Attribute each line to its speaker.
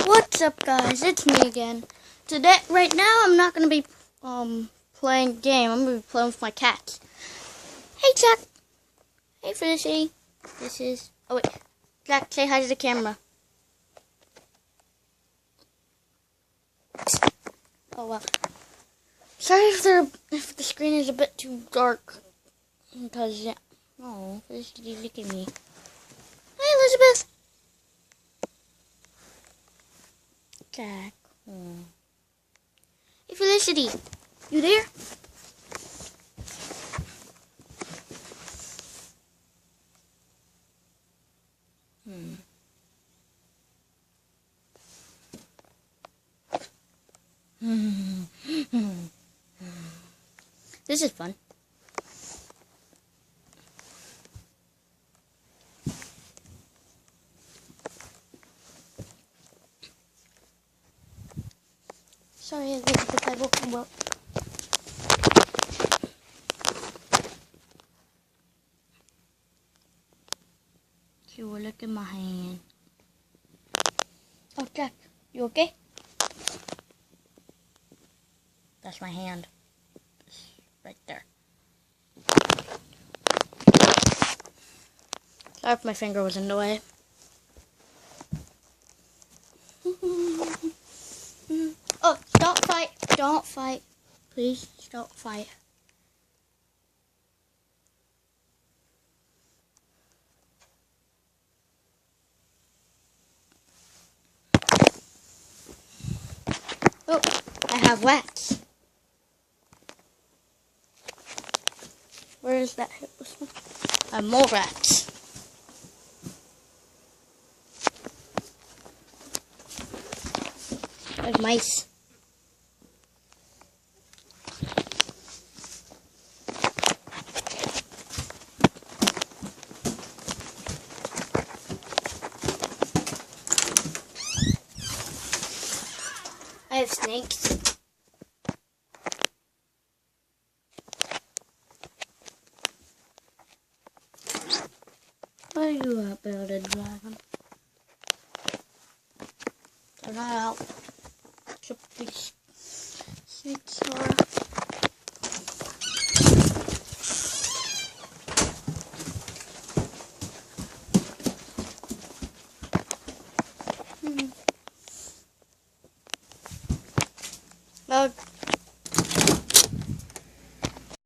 Speaker 1: What's up, guys? It's me again. Right now, I'm not gonna be playing a game. I'm gonna be playing with my cats. Hey, Jack. Hey, Felicity. This is. Oh wait, Jack, say hi to the camera. Oh wow. Sorry if the screen is a bit too dark, because oh, Felicity, look at me. Hey, Elizabeth. Jack. Oh. Hey, Felicity, you there? This is fun. Sorry, Elizabeth, I woke you up. You will look at my hand. Oh, Jack, you okay? That's my hand. It's right there. Sorry if my finger was in the way. Oh, don't fight. Don't fight. Please, don't fight. Oh, I have rats. Where is that? I have more rats. There's mice. I have snakes. Where are you at, bearded dragon? They're not out. Except these snakes are.